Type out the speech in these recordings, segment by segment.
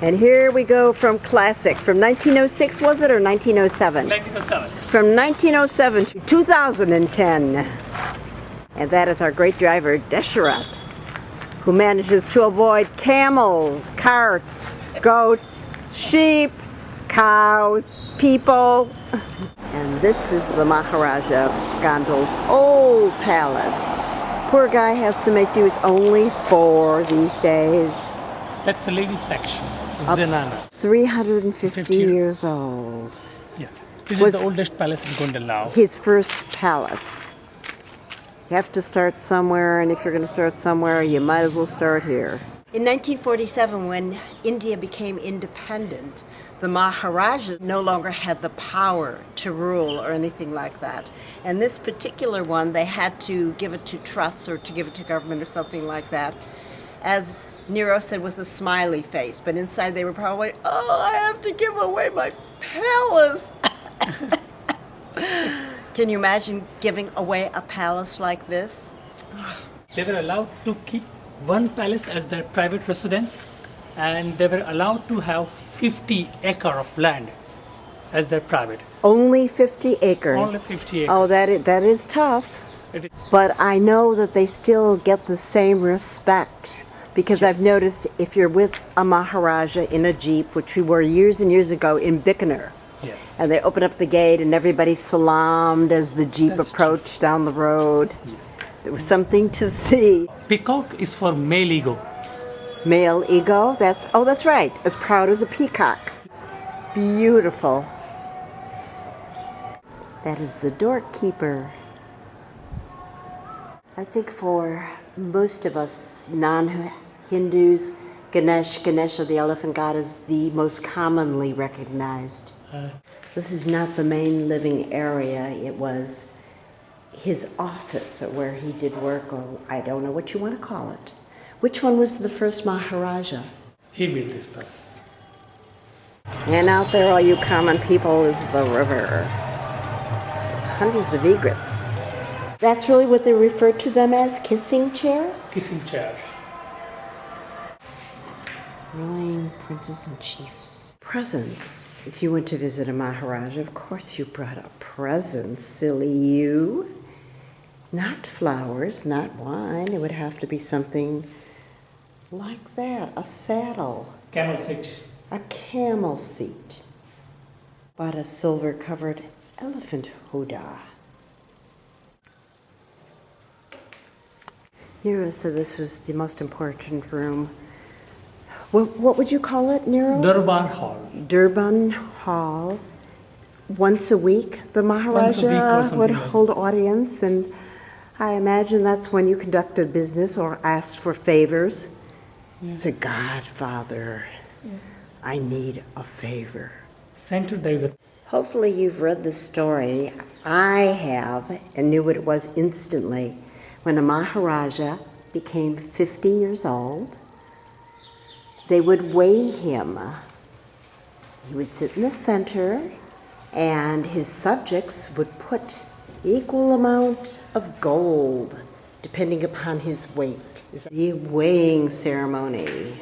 And here we go from classic. From 1906, was it, or 1907? 1907. From 1907 to 2010. And that is our great driver, Desharat, who manages to avoid camels, carts, goats, sheep, cows, people. And this is the Maharajah of Gondol's old palace. Poor guy has to make do with only 4 these days. That's the ladies section. Zenana. 350 years old. Yeah. This is the oldest palace in Gondol now. His first palace. You have to start somewhere, and if you're going to start somewhere, you might as well start here. In 1947, when India became independent, the Maharaja no longer had the power to rule or anything like that. And this particular one, they had to give it to trusts or to give it to government or something like that. As Nero said, with a smiley face, but inside they were probably, oh, I have to give away my palace. Can you imagine giving away a palace like this? They were allowed to keep one palace as their private residence, and they were allowed to have 50 acres of land as their private. Only 50 acres? Only 50 acres. Oh, that is tough. But I know that they still get the same respect. Because yes. I've noticed if you're with a Maharaja in a Jeep, which we were years and years ago in Bikaner, yes, and they open up the gate and everybody salaamed as the Jeep approached down the road. Yes. It was something to see. Peacock is for male ego. Male ego? That's right. As proud as a peacock. Beautiful. That is the doorkeeper. I think for most of us non-Hindus, Ganesha, the elephant god, is the most commonly recognized. This is not the main living area. It was his office, or where he did work, or I don't know what you want to call it. Which one was the first Maharaja? He built this palace. And out there, all you common people, is the river. Hundreds of egrets. That's really what they refer to them as, kissing chairs? Kissing chairs. Ruling princes and chiefs. Presents. If you went to visit a Maharaja, of course you brought a present, silly you. Not flowers, not wine. It would have to be something like that. A saddle. Camel seat. A camel seat. Bought a silver-covered elephant huda. Nero said this was the most important room. What would you call it, Nero? Durban Hall. Durban Hall. Once a week, the Maharaja would hold audience, and I imagine that's when you conducted business or asked for favors. Yeah. Said, Godfather, yeah. I need a favor. Hopefully you've read the story. I have, and knew what it was instantly. When a Maharaja became 50 years old, they would weigh him. He would sit in the center, and his subjects would put equal amounts of gold, depending upon his weight. It's the weighing ceremony.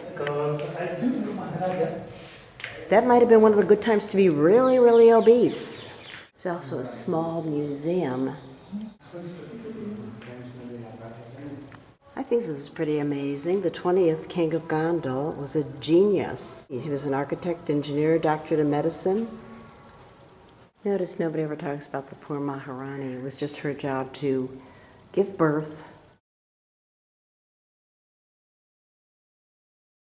That might have been one of the good times to be really, really obese. There's also a small museum. I think this is pretty amazing. The 20th king of Gondol was a genius. He was an architect, engineer, doctorate of medicine. Notice nobody ever talks about the poor Maharani. It was just her job to give birth,